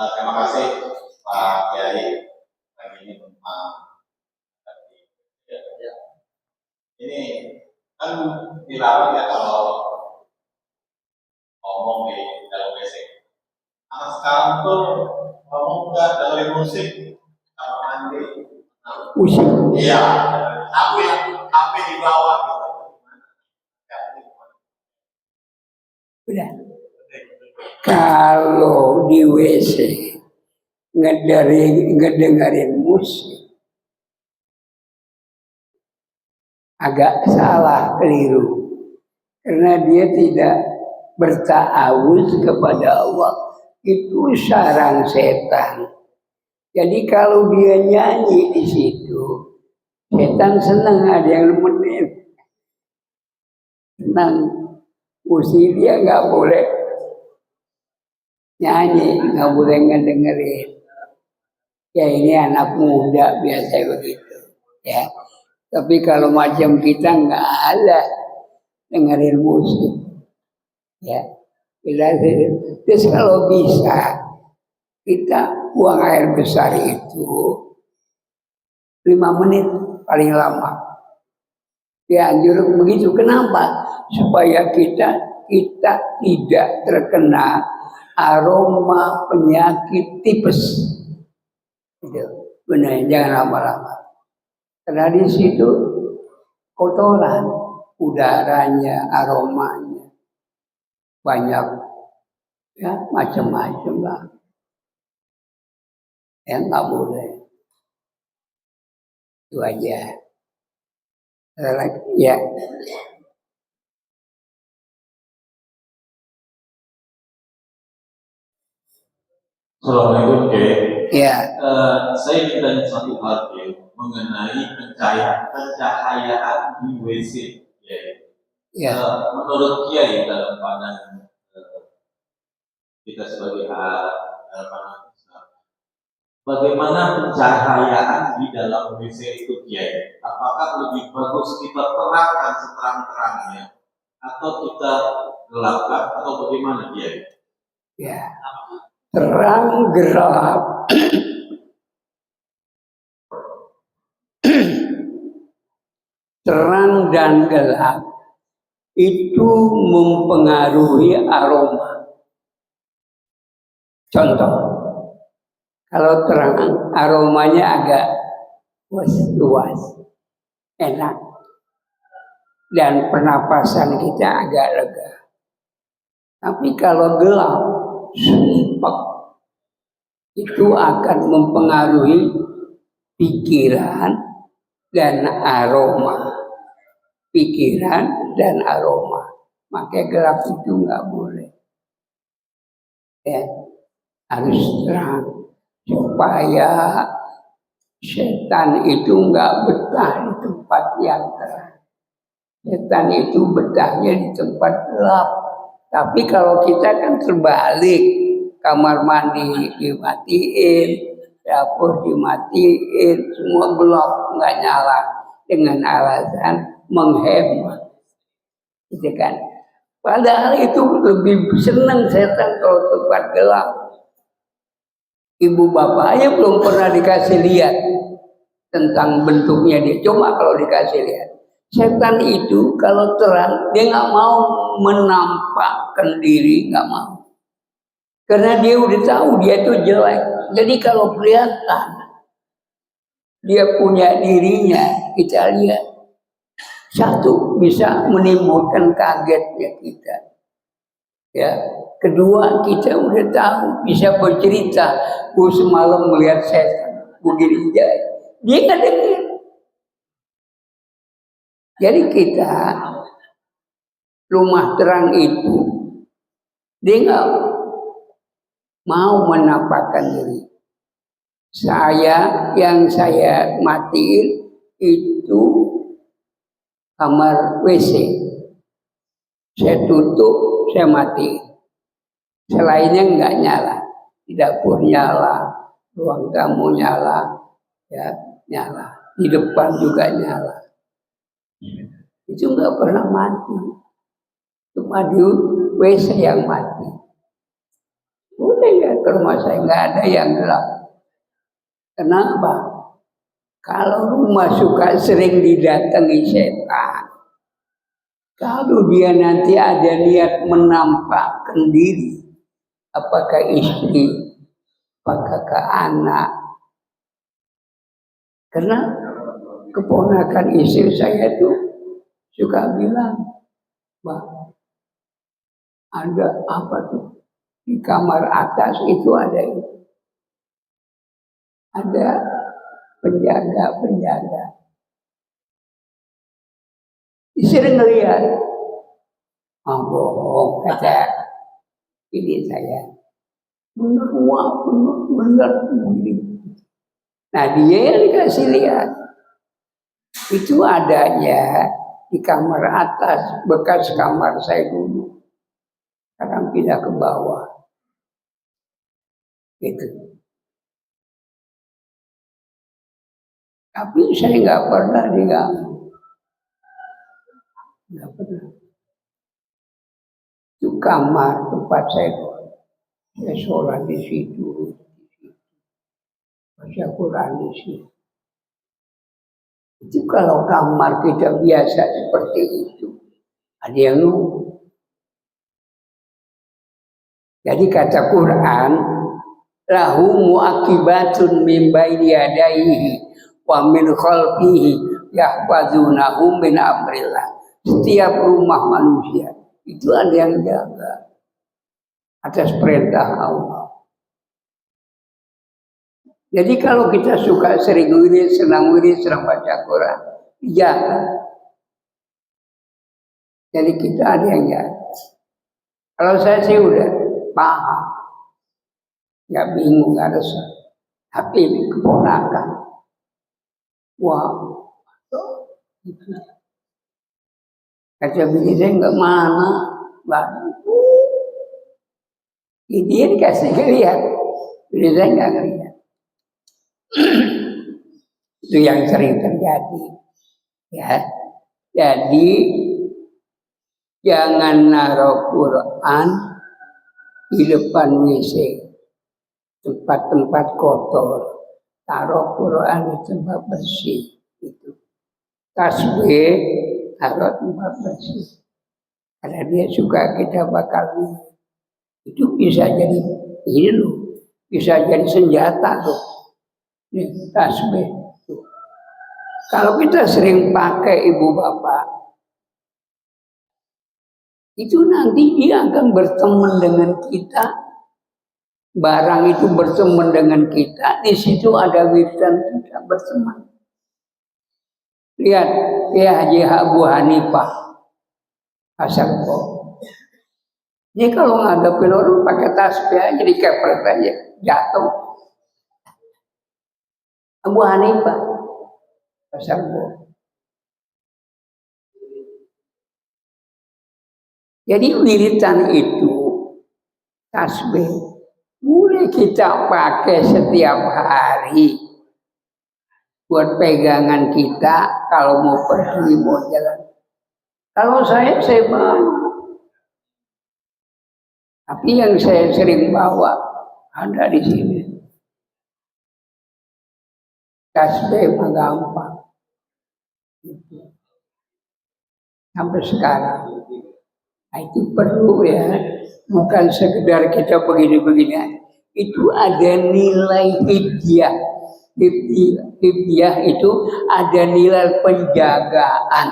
Terima kasih Pak Kiai pagi ini ini kan dilarang ya kalau ngomong di dalam WC. Anak sekarang tuh ngomong nggak dengerin musik sama mandi. Musik? Iya. HP di bawah gitu. Udah. Kalau di WC ngedengerin musik agak salah, keliru, karena dia tidak bertawuz kepada Allah, itu sarang setan. Jadi kalau dia nyanyi di situ, setan senang, ada yang nemenin, senang. Mesti dia nggak boleh nyanyi, nggak boleh ngedengerin. Ya ini anak muda biasa begitu, ya. Tapi kalau macam kita nggak ada dengerin musik, ya. Terus kalau bisa kita buang air besar itu 5 menit paling lama. Ya anjur begitu. Kenapa? Supaya kita tidak terkena aroma penyakit tipes. Gitu. Benar, jangan lama-lama. Karena di situ kotoran, udaranya, aromanya banyak, ya macam-macam lah. Ya nggak boleh. Itu aja. Ya. Assalamualaikum Kiai. Ya. Saya ingin tanya satu hal Kiai mengenai pencahayaan di WC. Ya. Menurut Kiai dalam pandangan kita sebagai pandangan Islam, bagaimana pencahayaan di dalam WC itu Kiai? Apakah lebih bagus kita terangkan seterang-terangnya atau kita gelapkan atau bagaimana Kiai? Ya. Terang gelap terang dan gelap itu mempengaruhi aroma. Contoh, kalau terang aromanya agak luas, enak, dan pernapasan kita agak lega. Tapi kalau gelap, sumpah, itu akan mempengaruhi pikiran dan aroma. Pikiran dan aroma. Makanya gelap itu nggak boleh. Ya, harus terang supaya setan itu nggak betah di tempat yang terang. Setan itu betahnya di tempat gelap. Tapi kalau kita kan terbalik, kamar mandi dimatiin, dapur dimatiin, semua gelap, nggak nyala, dengan alasan menghemat, gitu kan? Padahal itu lebih senang setan kalau tempat gelap. Ibu bapaknya belum pernah dikasih lihat tentang bentuknya dia, cuma kalau dikasih lihat. Setan itu kalau terang dia nggak mau menampakkan diri, nggak mau, karena dia udah tahu dia itu jelek. Jadi kalau kelihatan dia punya dirinya, kita lihat, satu bisa menimbulkan kagetnya kita. Ya, kedua kita udah tahu bisa bercerita, semalam melihat setan begini dia nggak dengar. Jadi kita rumah terang itu dia nggak mau menampakkan diri. Yang saya matiin itu kamar WC. Saya tutup, saya mati. Selainnya nggak nyala. Di dapur nyala, ruang tamu nyala, ya nyala. Di depan juga nyala. Itu nggak pernah mati. Cuma di WC yang mati. Udah ya, ke rumah saya nggak ada yang gelap. Kenapa? Kalau rumah suka sering didatangi setan, kalau dia nanti ada niat menampakkan diri, apakah istri, apakah anak, karena keponakan istri saya itu suka bilang, Mbak, ada apa tuh di kamar atas itu ada itu. Ada penjaga. Sering ngelihat. Bohong, kata ini saya. Bener melihat begini. Nah dia yang dikasih lihat. Itu adanya di kamar atas, bekas kamar saya dulu. Sekarang pindah ke bawah. Gitu. Tapi saya nggak pernah diganggu. Nggak pernah. Itu kamar tempat saya sholat di situ. Baca Quran di situ. Itu kalau kamar kita biasa seperti itu. Ada yang nunggu. Jadi kata Quran, lahu muaqibatun min baini yadayhi wa min khalfihi yahfazunahu min amrillah. Setiap rumah manusia itu ada yang jaga atas perintah Allah. Jadi kalau kita suka sering wirid, senang baca Quran, jaga. Jadi kita ada yang jaga. Kalau saya sih udah paham, nggak bingung, nggak resah. Tapi ini keponakan, wah, gitu. Kata bini saya nggak mana, dia dikasih lihat, bini saya nggak ngelihat. Itu yang sering terjadi, ya. Jadi jangan naruh Quran di depan WC, tempat-tempat kotor. Taruh Quran di tempat bersih. Itu tasbih taruh tempat bersih. Karena dia suka kita bakal itu bisa jadi ini loh, bisa jadi senjata loh. Ini tasbih. Kalau kita sering pakai ibu bapak, itu nanti dia akan berteman dengan kita. Barang itu berteman dengan kita. Di situ ada wiridan kita berteman. Lihat, ya Haji Abu Hanifah Hasan kok. Dia kalau ngadepin orang pakai tasbih aja dikepret aja, jatuh. Abu Hanifah Hasan kok. Jadi wiridan itu tasbih boleh kita pakai setiap hari buat pegangan kita kalau mau pergi mau jalan. Kalau saya mau. Tapi yang saya sering bawa ada di sini. Tasbih mah gampang. Sampai sekarang. Nah, itu perlu ya. Bukan sekedar kita begini-begini. Itu ada nilai hidayah. Hidayah itu ada nilai penjagaan.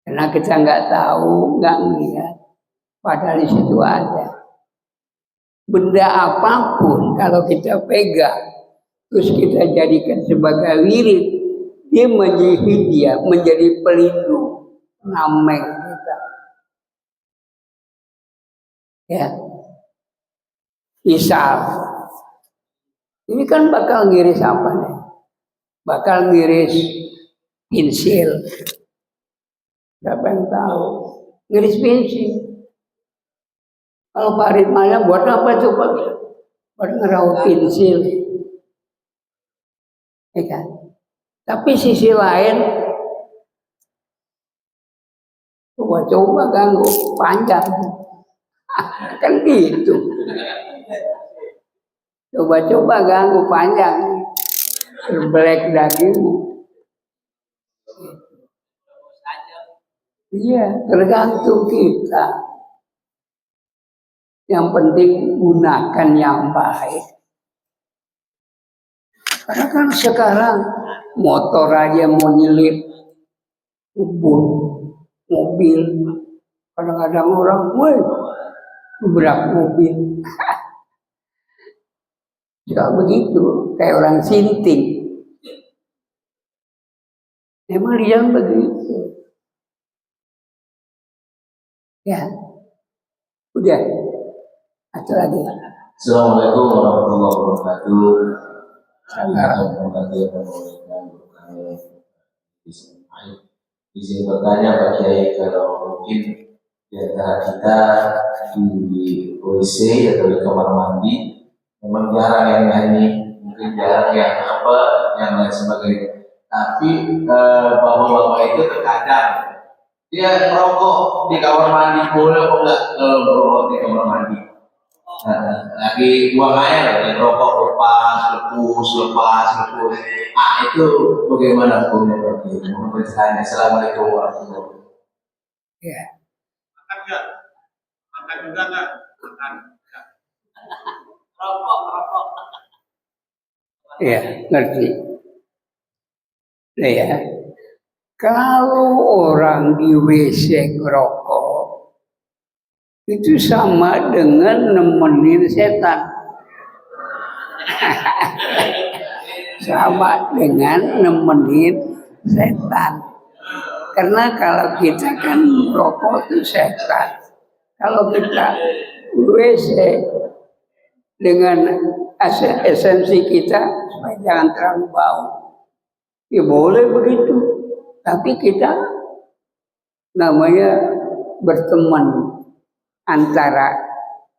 Karena kita nggak tahu, nggak melihat. Padahal di situ ada. Benda apapun kalau kita pegang, terus kita jadikan sebagai wirid, dia menjadi pelindung, pengamen kita. Ya, misal, ini kan bakal ngiris apa nih? Bakal ngiris pensil. Siapa yang tahu? Ngiris pensil. Kalau Farid Maya buat apa coba? Buat ngeraut pensil. Ya kan? Tapi sisi lain, coba ganggu panjang. Kan gitu. Coba ganggu panjang. Terbelek daging. Iya, tergantung kita. Yang penting gunakan yang baik. Karena kan sekarang motor aja mau nyelip kebun, mobil. Kadang-kadang orang, woi, berak mobil. Juga begitu, kayak orang sinting. Emang dia begitu. Ya, udah. Atau lagi. Assalamualaikum warahmatullahi wabarakatuh. Izin bertanya Pak Kiai, kalau mungkin di antara kita di WC atau di kamar mandi memang jarang yang nyanyi, mungkin jarang yang apa, yang lain sebagainya. Tapi bapak-bapak itu terkadang dia merokok di kamar mandi, boleh apa enggak merokok di kamar mandi? Lagi buang air, dan rokok lepas. Itu bagaimana hukumnya Pak Kiai? Mohon penjelasannya. Assalamualaikum warahmatullahi wabarakatuh. Ya. Makan enggak? Makan juga enggak? Makan. Rokok. Ya, ngerti. Nah, ya. Kalau orang di WC ngerokok, itu sama dengan nemenin setan. Sama dengan nemenin setan. Karena kalau kita kan merokok itu setan. Kalau kita WC dengan esensi kita supaya jangan terlalu bau, ya boleh begitu. Tapi kita namanya berteman antara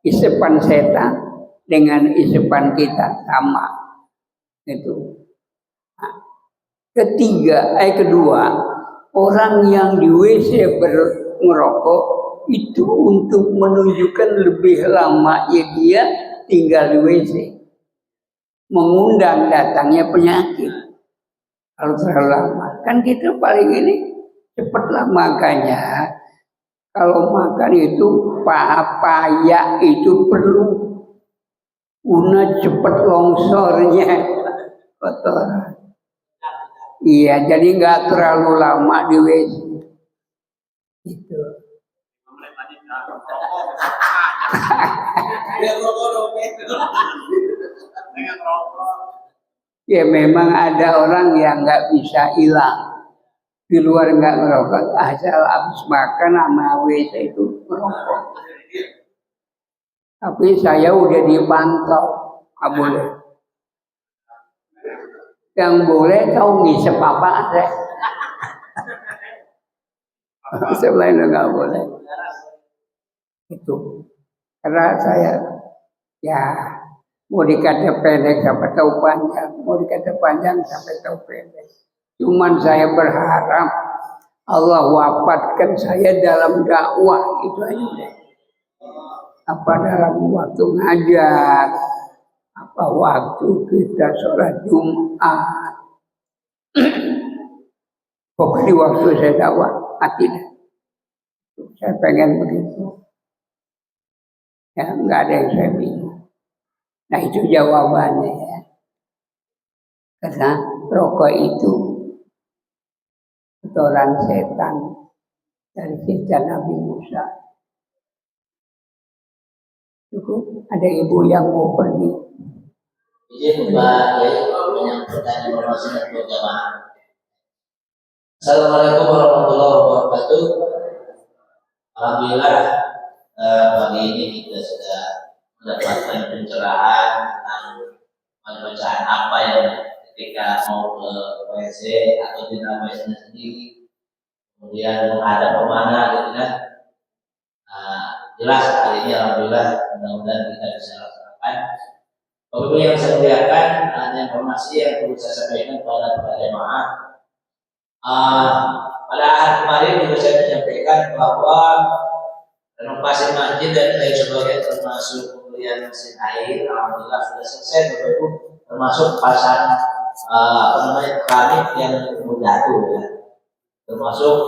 isepan setan dengan isepan kita sama itu. Nah, kedua, orang yang di WC merokok itu untuk menunjukkan lebih lama ya dia tinggal di WC, mengundang datangnya penyakit. Kalau terlalu lama, kan kita paling ini cepatlah makanya. Kalau makan itu papaya itu perlu guna cepat longsornya kotoran. Iya, jadi nggak terlalu lama di WC. Itu. Ya memang ada orang yang nggak bisa hilang. Di luar nggak merokok, asal habis makan sama WC itu merokok. Tapi saya udah dipantau, nggak boleh. Yang boleh tahu ngisep apa aja. Sebenarnya nggak boleh. Itu karena saya ya mau dikata pendek sampai tahu panjang, mau dikata panjang sampai tahu pendek. Cuman saya berharap Allah wafatkan saya dalam dakwah, itu aja. Apa dalam waktu ngajar, apa waktu kita sholat Jumat. Pokoknya di waktu saya dakwah, tidak. Saya pengen begitu. Ya, nggak ada yang saya bingung. Nah itu jawabannya ya. Karena rokok itu kotoran setan dari setan Nabi Musa. Ada ibu yang mau pergi. Izin Pak Kiai menyampaikan informasi untuk jamaah. Assalamualaikum warahmatullahi wabarakatuh. Alhamdulillah pagi ini kita sudah mendapatkan pencerahan tentang bacaan apa yang ketika mau ke WC atau di dalam WC sendiri, kemudian menghadap kemana gitu kan. Jelas hari ini alhamdulillah mudah-mudahan kita bisa laksanakan. Bapak-Ibu yang saya muliakan, ada informasi yang perlu saya sampaikan kepada jemaah. Pada hari kemarin juga saya menyampaikan bahwa renovasi masjid dan lain sebagainya termasuk pembelian mesin air, alhamdulillah sudah selesai Bapak-Ibu, termasuk pasang keramik yang mudah itu ya, termasuk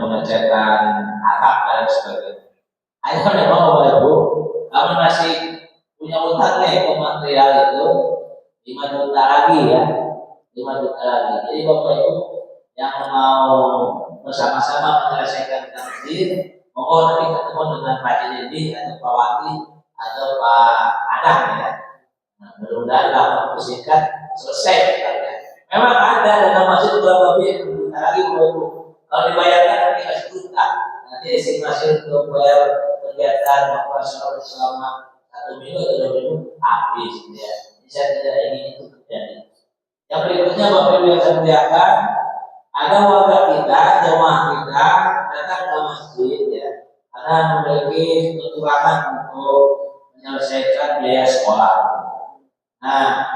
pengecekan atap dan sebagainya. Hanya memang Bapak-Ibu, kami masih punya utang nih ke material itu 5 juta lagi ya, 5 juta lagi. Jadi Bapak Ibu yang mau bersama-sama menyelesaikan masjid, mohon nanti ketemu dengan Pak Jadi atau Pak Wati atau Pak Adang ya. Nah, mudah-mudahan dalam waktu singkat selesai. Memang ada dana masjid kurang lebih 1 juta lagi Bapak Ibu. Kalau dibayarkan nanti masih juta. Nanti estimasi untuk bayar kegiatan operasional selama 1 minggu atau 2 minggu habis ya. Jadi saya tidak ingin itu terjadi. Yang berikutnya Bapak Ibu yang saya muliakan, ada warga kita, jemaah kita datang ke masjid ya, karena memiliki kekurangan untuk menyelesaikan biaya sekolah. Nah,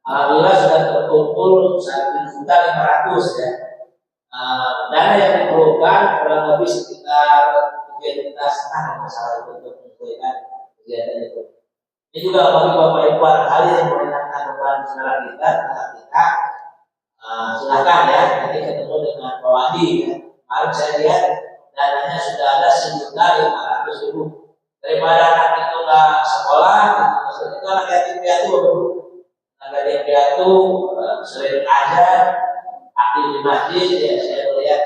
alhamdulillah sudah terkumpul 1.500.000 ya. Dana yang diperlukan kurang lebih sekitar 3,5 juta masalah itu untuk menyelesaikan kegiatan itu. Ini juga bagi Bapak Ibu barangkali yang meringankan beban saudara kita, silakan ya, nanti ketemu dengan Pak Wadi ya. Kemarin saya lihat dananya sudah ada 1.500.000. Daripada anak itu nggak sekolah, itu anak yatim piatu, anak yatim piatu sering ajar, aktif di masjid ya, saya melihat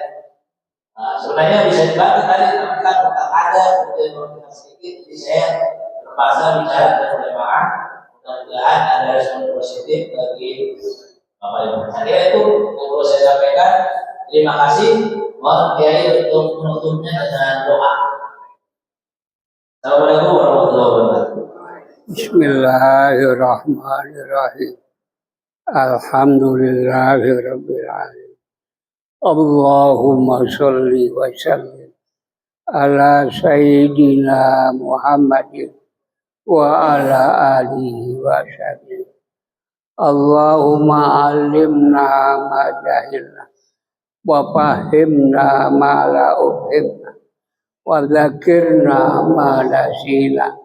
sebenarnya bisa dibantu tadi, tapi kan tetap ada kemudian sedikit, jadi saya terpaksa bicara dengan jemaah. Mudah-mudahan ada respon positif bagi Bapak Ibu. Saya itu yang perlu saya sampaikan. Terima kasih. Mohon Kiai untuk menutupnya dengan doa. Assalamualaikum warahmatullahi wabarakatuh. Bismillahirrahmanirrahim. Alhamdulillahirabbil alamin. Allahumma sholli wa sallim ala sayyidina Muhammadin wa ala alihi wa sahbihi. Allahumma alimna ma jahilna wa fahimna ma la uhibna wa dzakirna ma nasina.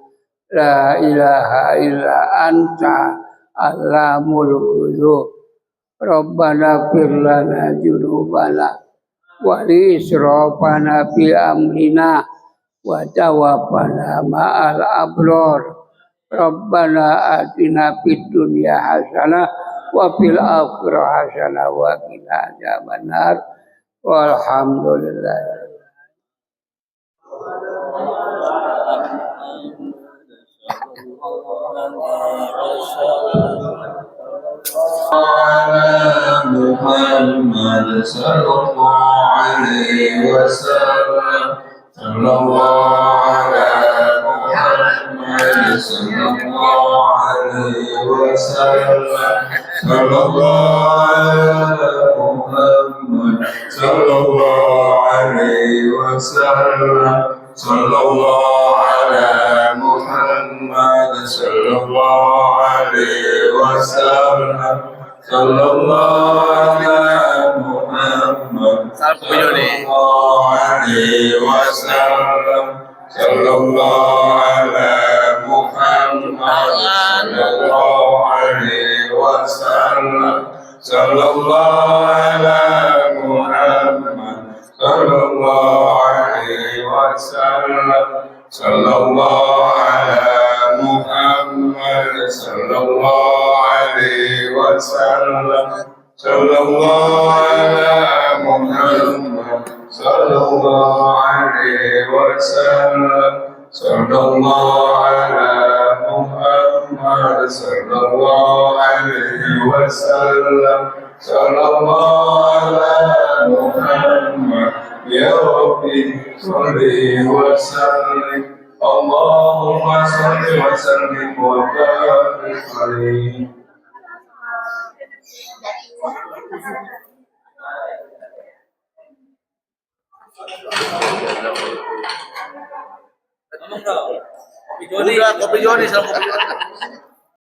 La ilaha illa anta alamul ghuyub. Rabbana fir lana dzunubana wa li israfana fi amrina wa tawaffana ma'al abrar. Rabbana atina fid dunya hasanah wa fil akhirati hasanah wa qina adzabannar. Walhamdulillah. Muhammad sallallahu alaihi wasallam. Sallallahu ala Muhammad sallallahu alaihi wasallam. Sallallahu ala Muhammad sallallahu alaihi wasallam. Sallallahu ala Muhammad sallallahu alaihi wasallam. Sallallahu ala Muhammad sallallahu alaihi wasallam. Sallallahu ala Muhammad sallallahu alaihi wasallam. Sallallahu ala Muhammad sallallahu alaihi wasallam. Sallallahu ala Muhammad sallallahu alaihi wasallam. Sallallahu ala Muhammad sallallahu alaihi wasallam. صلى الله على محمد صلى الله عليه وسلم صلى الله على محمد يا ربي صل وسلم اللهم صل وسلم وبارك عليه. Udah, kopi Joni sama kopi Joni.